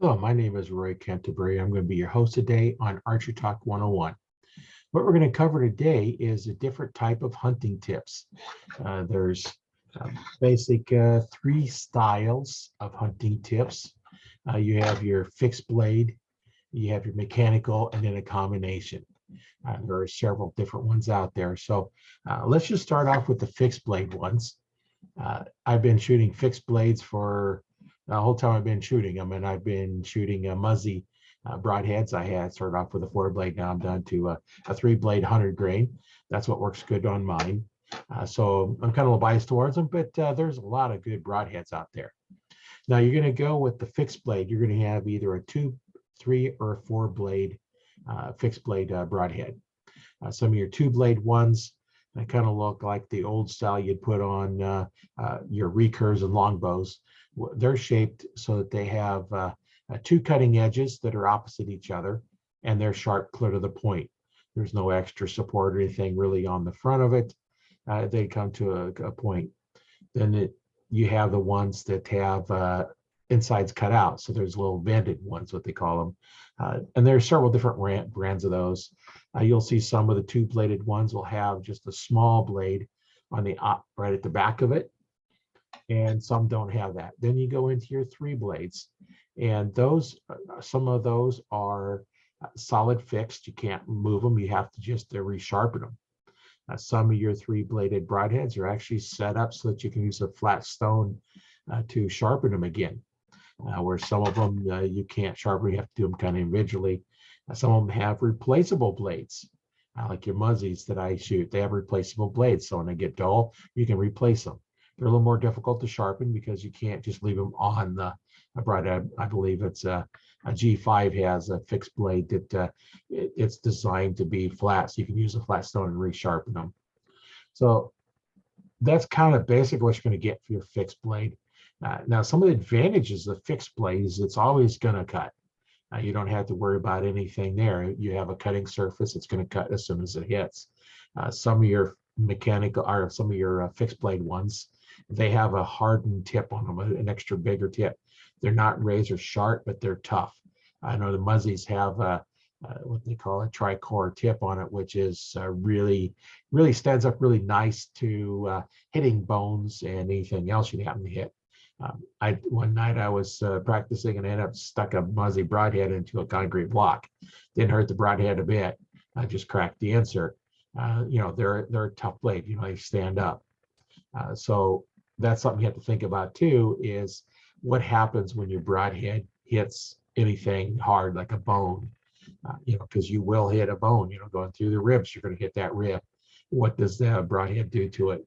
Hello, my name is Roy Canterbury. I'm going to be your host today on Archery Talk 101. What we're going to cover today is a different type of hunting tips. There's basic three styles of hunting tips. You have your fixed blade, you have your mechanical, and then a combination. There are several different ones out there. So let's just start off with the fixed blade ones. I've been shooting fixed blades for the whole time I've been shooting them, and I've been shooting Muzzy broadheads. I had started off with a 4 blade, now I'm down to a 3 blade 100 grain. That's what works good on mine. So I'm kind of a little biased towards them, but there's a lot of good broadheads out there. Now you're going to go with the fixed blade. You're going to have either a 2, 3, or a 4 blade fixed blade broadhead. Some of your 2 blade ones kind of look like the old style you'd put on your recurves and longbows. They're shaped so that they have two cutting edges that are opposite each other, and they're sharp clear to the point. There's no extra support or anything really on the front of it. They come to a point. Then you have the ones that have insides cut out. So there's little vented ones, what they call them. And there's several different brands of those. You'll see some of the 2 bladed ones will have just a small blade on the right at the back of it, and some don't have that. Then you go into your 3 blades, and those some of those are solid fixed. You can't move them. You have to just resharpen them. Some of your 3 bladed broadheads are actually set up so that you can use a flat stone to sharpen them again. Where some of them you can't sharpen, you have to do them kind of individually. Some of them have replaceable blades, like your muzzies that I shoot. They have replaceable blades, so when they get dull, you can replace them. They're a little more difficult to sharpen because you can't just leave them on the broadhead. I believe it's a G5 has a fixed blade that it's designed to be flat, so you can use a flat stone and resharpen them. So that's kind of basic what you're going to get for your fixed blade. Now, some of the advantages of fixed blades, it's always going to cut. You don't have to worry about anything there. You have a cutting surface, it's going to cut as soon as it hits. Some of your mechanical or some of your fixed blade ones, they have a hardened tip on them, an extra bigger tip. They're not razor sharp, but they're tough. I know the muzzies have what they call a tricore tip on it, which is really stands up really nice to hitting bones and anything else you happen to hit. One night I was practicing and I ended up stuck a muzzy broadhead into a concrete block. Didn't hurt the broadhead a bit. I just cracked the insert. They're a tough blade. They stand up. So that's something you have to think about too. Is what happens when your broadhead hits anything hard like a bone? Because you will hit a bone. Going through the ribs, you're going to hit that rib. What does the broadhead do to it?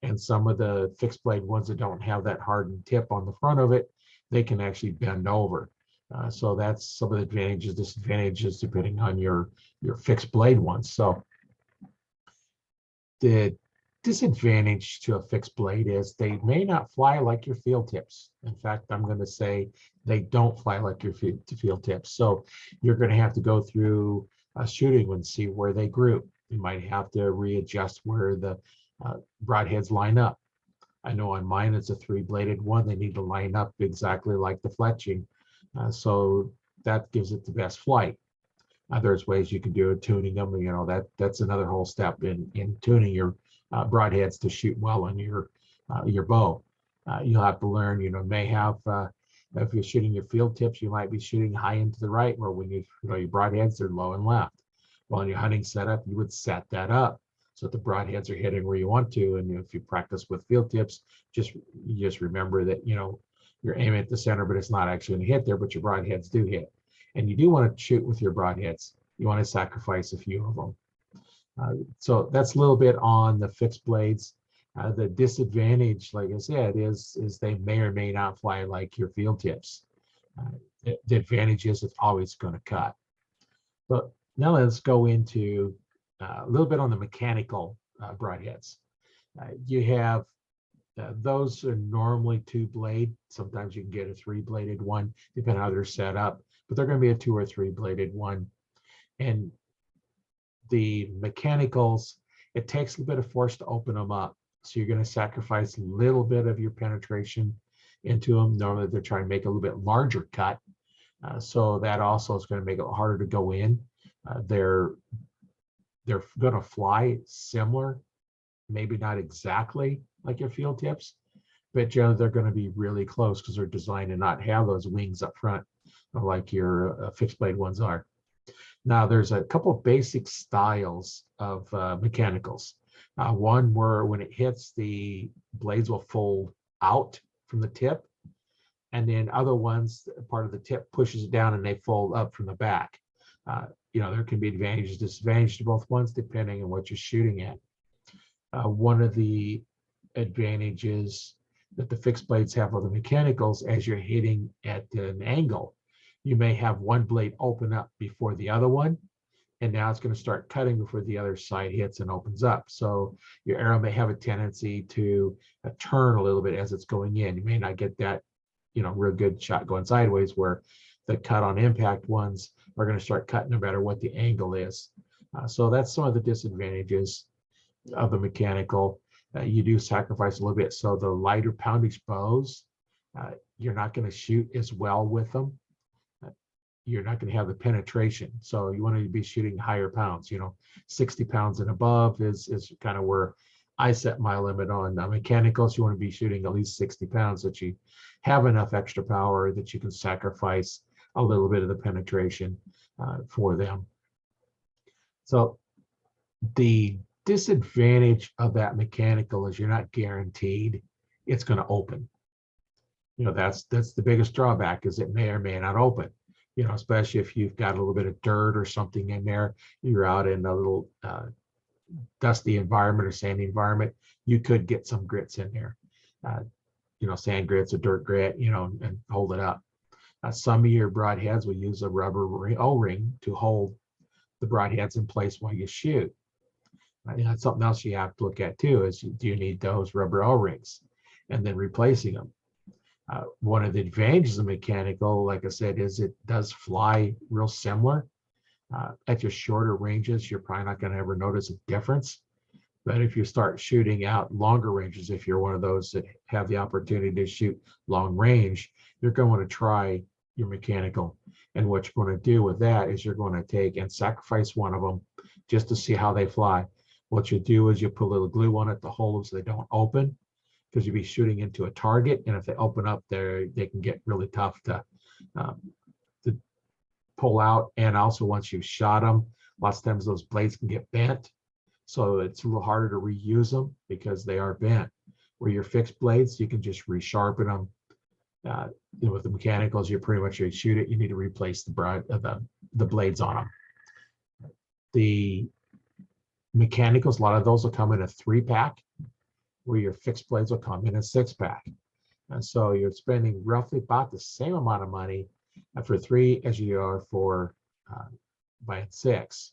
And some of the fixed blade ones that don't have that hardened tip on the front of it, they can actually bend over. So that's some of the advantages, disadvantages, depending on your fixed blade ones. So the disadvantage to a fixed blade is they may not fly like your field tips. In fact, I'm going to say they don't fly like your field tips. So you're going to have to go through shooting and see where they group. You might have to readjust where the broadheads line up. I know on mine it's a 3-bladed one. They need to line up exactly like the fletching, so that gives it the best flight. There's ways you can do it, tuning them. That's another whole step in tuning your broadheads to shoot well on your bow. You'll have to learn. May have if you're shooting your field tips, you might be shooting high into the right, where when your broadheads are low and left. Well, in your hunting setup, you would set that up so that the broadheads are hitting where you want to. And if you practice with field tips, you just remember that you're aiming at the center, but it's not actually going to hit there, but your broadheads do hit. And you do want to shoot with your broadheads. You want to sacrifice a few of them. So that's a little bit on the fixed blades. The disadvantage, like I said, is they may or may not fly like your field tips. The advantage is it's always going to cut. But now let's go into a little bit on the mechanical broadheads. You have those are normally 2-blade. Sometimes you can get a 3-bladed one, depending on how they're set up, but they're going to be a 2 or 3-bladed one. And the mechanicals, it takes a little bit of force to open them up. So you're going to sacrifice a little bit of your penetration into them. Normally they're trying to make a little bit larger cut. So that also is going to make it harder to go in. They're going to fly similar, maybe not exactly like your field tips, but generally they're going to be really close because they're designed to not have those wings up front like your fixed blade ones are. Now, there's a couple of basic styles of mechanicals. One where when it hits, the blades will fold out from the tip, and then other ones, part of the tip pushes it down and they fold up from the back. There can be advantages, disadvantages to both ones depending on what you're shooting at. One of the advantages that the fixed blades have with the mechanicals, as you're hitting at an angle, you may have one blade open up before the other one, and now it's going to start cutting before the other side hits and opens up. So your arrow may have a tendency to turn a little bit as it's going in. You may not get that, real good shot going sideways, where the cut on impact ones are going to start cutting no matter what the angle is. So that's some of the disadvantages of the mechanical. You do sacrifice a little bit. So the lighter poundage bows, you're not going to shoot as well with them. You're not going to have the penetration. So you want to be shooting higher pounds, 60 pounds and above is kind of where I set my limit on mechanicals. You want to be shooting at least 60 pounds that you have enough extra power that you can sacrifice a little bit of the penetration for them. So the disadvantage of that mechanical is you're not guaranteed it's going to open. That's the biggest drawback, is it may or may not open. Especially if you've got a little bit of dirt or something in there, you're out in a little dusty environment or sandy environment, you could get some grits in there. Sand grits or dirt grit, and hold it up. Some of your broadheads will use a rubber O-ring to hold the broadheads in place while you shoot. That's something else you have to look at too, is do you need those rubber O-rings, and then replacing them. One of the advantages of mechanical, like I said, is it does fly real similar. At your shorter ranges, you're probably not going to ever notice a difference. But if you start shooting out longer ranges, if you're one of those that have the opportunity to shoot long range, you're going to want to try your mechanical. And what you're going to do with that is you're going to take and sacrifice one of them just to see how they fly. What you do is you put a little glue on it to hold them so they don't open, because you'll be shooting into a target, and if they open up there, they can get really tough to pull out. And also, once you've shot them, lots of times those blades can get bent, so it's a little harder to reuse them because they are bent. Where your fixed blades, you can just resharpen them. With the mechanicals, you pretty much shoot it, you need to replace the blades on them. The mechanicals, a lot of those will come in a 3-pack, where your fixed blades will come in a 6-pack. And so you're spending roughly about the same amount of money for 3 as you are for buying 6.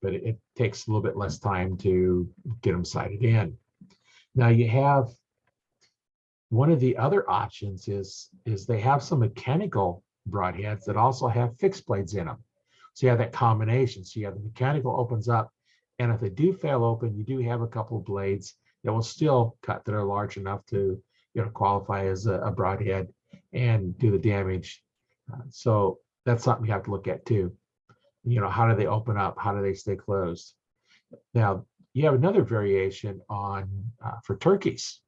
But it takes a little bit less time to get them sighted in. Now you have one of the other options is they have some mechanical broadheads that also have fixed blades in them. So you have that combination. So you have the mechanical opens up, and if they do fail open, you do have a couple of blades that will still cut that are large enough to qualify as a broadhead and do the damage. So that's something you have to look at too. How do they open up? How do they stay closed? Now, you have another variation on for turkeys.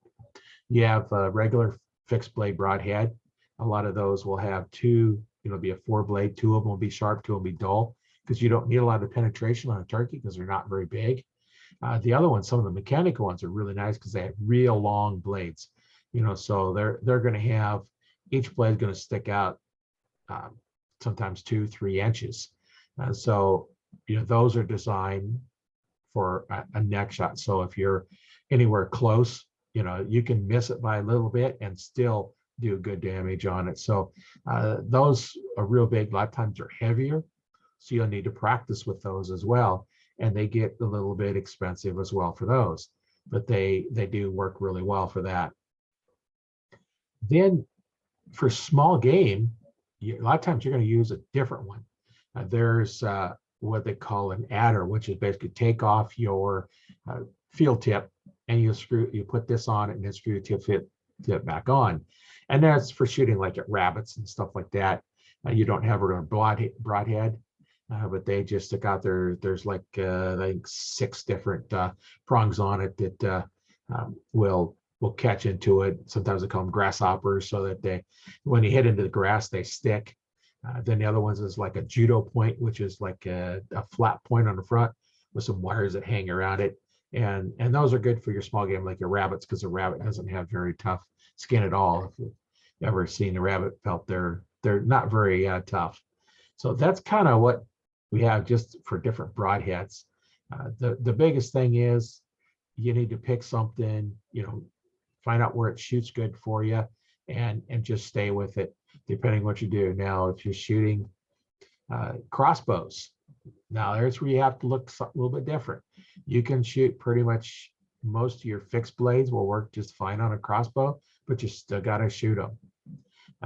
You have a regular fixed blade broadhead. A lot of those will have 2, be a 4-blade. 2 of them will be sharp, 2 will be dull, because you don't need a lot of penetration on a turkey because they're not very big. The other ones, some of the mechanical ones, are really nice because they have real long blades. So they're going to have, each blade going to stick out sometimes 2-3 inches. So those are designed for a neck shot. So if you're anywhere close, you can miss it by a little bit and still do good damage on it. So those are real big. A lot of times they're heavier, so you'll need to practice with those as well. And they get a little bit expensive as well for those, but they do work really well for that. Then for small game, a lot of times you're going to use a different one. There's what they call an adder, which is basically take off your field tip and you put this on it and then screw the tip tip back on. And that's for shooting like at rabbits and stuff like that. You don't have a broadhead, but they just took out there's like I think 6 different prongs on it that will catch into it. Sometimes they call them grasshoppers, so that they, when you hit into the grass, they stick. Then the other ones is like a judo point, which is like a flat point on the front with some wires that hang around it. And those are good for your small game, like your rabbits, because a rabbit doesn't have very tough skin at all. If you've ever seen a rabbit pelt, they're not very tough. So that's kind of what we have just for different broadheads. The biggest thing is you need to pick something, find out where it shoots good for you, and just stay with it, depending what you do. Now, if you're shooting crossbows, now there's where you have to look a little bit different. You can shoot pretty much most of your fixed blades will work just fine on a crossbow, but you still got to shoot them.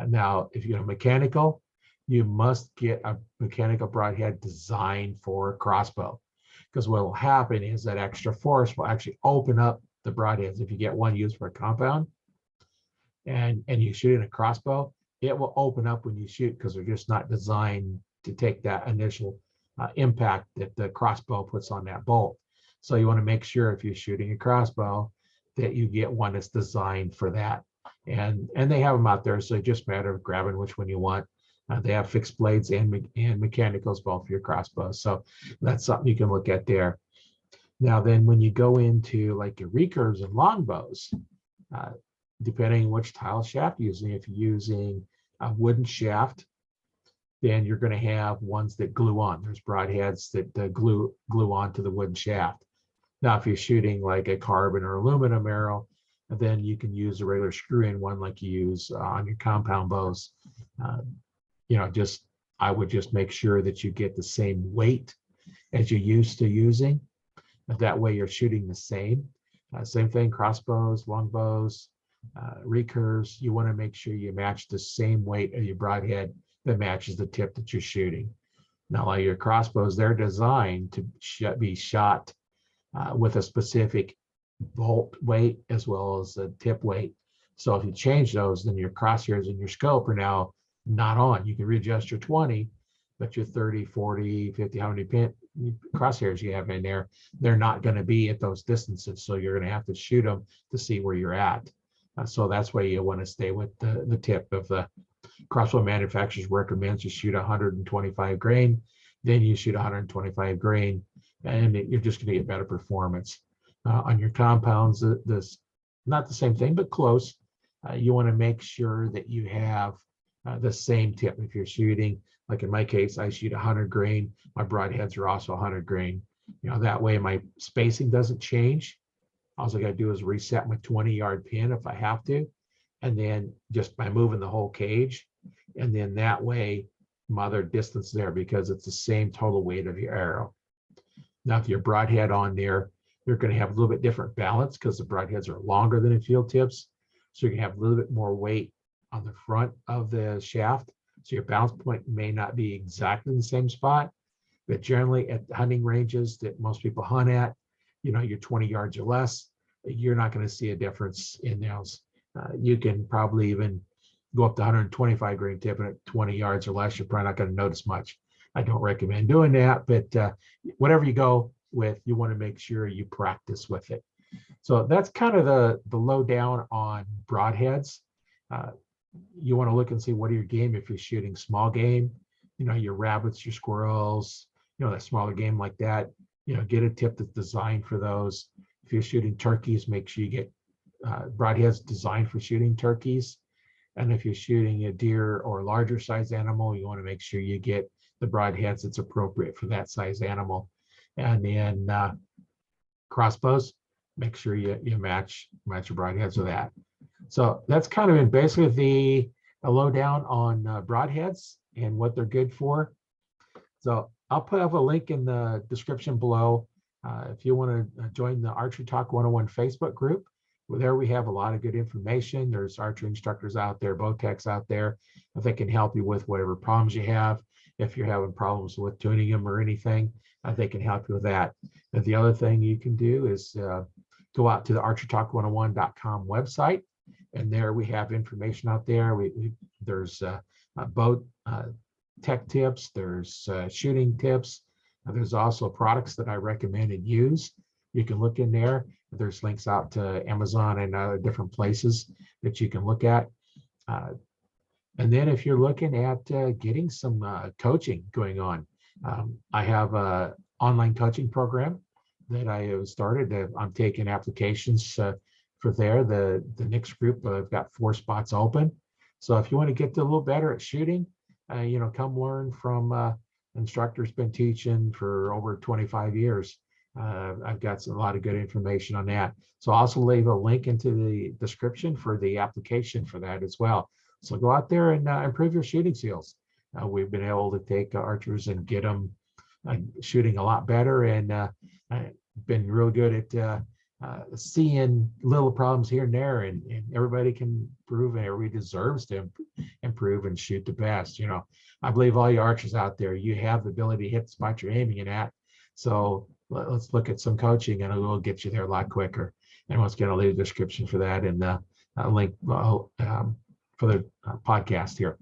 Now, if you're mechanical, you must get a mechanical broadhead designed for a crossbow, because what will happen is that extra force will actually open up the broadheads. If you get one used for a compound and you shoot in a crossbow, it will open up when you shoot, because they're just not designed to take that initial impact that the crossbow puts on that bolt. So you want to make sure if you're shooting a crossbow that you get one that's designed for that. And they have them out there, so it's just a matter of grabbing which one you want. They have fixed blades and mechanicals both for your crossbows. So that's something you can look at there. Now then, when you go into like your recurves and longbows, depending which style shaft you're using, if you're using a wooden shaft, then you're going to have ones that glue on. There's broadheads that glue onto the wooden shaft. Now, if you're shooting like a carbon or aluminum arrow, then you can use a regular screw-in one like you use on your compound bows. I would just make sure that you get the same weight as you're used to using. That way you're shooting the same. Same thing, crossbows, longbows, recurves. You want to make sure you match the same weight of your broadhead that matches the tip that you're shooting. Now, like your crossbows, they're designed to be shot with a specific bolt weight as well as a tip weight. So if you change those, then your crosshairs and your scope are now not on. You can readjust your 20, but your 30, 40, 50, how many crosshairs you have in there, they're not going to be at those distances. So you're going to have to shoot them to see where you're at. So that's why you want to stay with the tip. Of the crossbow manufacturers recommends you shoot 125 grain, then you shoot 125 grain, and you're just going to get better performance. On your compounds, this not the same thing, but close. You want to make sure that you have the same tip. If you're shooting, like in my case, I shoot 100 grain. My broadheads are also 100 grain. That way my spacing doesn't change. All I got to do is reset my 20-yard pin if I have to, and then just by moving the whole cage, and then that way my other distance there, because it's the same total weight of your arrow. Now, if your broadhead on there, you're going to have a little bit different balance because the broadheads are longer than the field tips. So you can have a little bit more weight on the front of the shaft. So your balance point may not be exactly in the same spot, but generally at hunting ranges that most people hunt at, you're 20 yards or less, you're not going to see a difference in those. You can probably even go up to 125 grain tip, and at 20 yards or less, you're probably not going to notice much. I don't recommend doing that, but whatever you go with, you want to make sure you practice with it. So that's kind of the lowdown on broadheads. You want to look and see what are your game. If you're shooting small game, your rabbits, your squirrels, that smaller game like that, get a tip that's designed for those. If you're shooting turkeys, make sure you get broadheads designed for shooting turkeys. And if you're shooting a deer or a larger size animal, you want to make sure you get the broadheads that's appropriate for that size animal. And then crossbows, make sure you match your broadheads with that. So that's kind of basically the lowdown on broadheads and what they're good for. So I'll put up a link in the description below if you want to join the Archery Talk 101 Facebook group. There we have a lot of good information. There's archery instructors out there, bow techs out there that can help you with whatever problems you have. If you're having problems with tuning them or anything, they can help you with that. And the other thing you can do is go out to the archerytalk101.com website, And there we have information out there. There's boat tech tips, there's shooting tips. There's also products that I recommend and use. You can look in there. There's links out to Amazon and different places that you can look at. And then if you're looking at getting some coaching going on, I have an online coaching program that I have started. I'm taking applications for there. The next group, I've got 4 spots open. So if you want to get a little better at shooting, come learn from instructor's been teaching for over 25 years. I've got a lot of good information on that. So I'll also leave a link into the description for the application for that as well. So go out there and improve your shooting skills. We've been able to take archers and get them shooting a lot better, and been real good at seeing little problems here and there, and everybody can improve, and everybody deserves to improve and shoot the best. I believe all you archers out there, you have the ability to hit the spot you're aiming it at. So let's look at some coaching, and it will get you there a lot quicker. And once again, I'll leave a description for that and a link for the podcast here.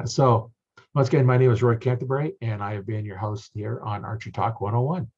So once again, my name is Roy Canterbury, and I have been your host here on Archery Talk 101.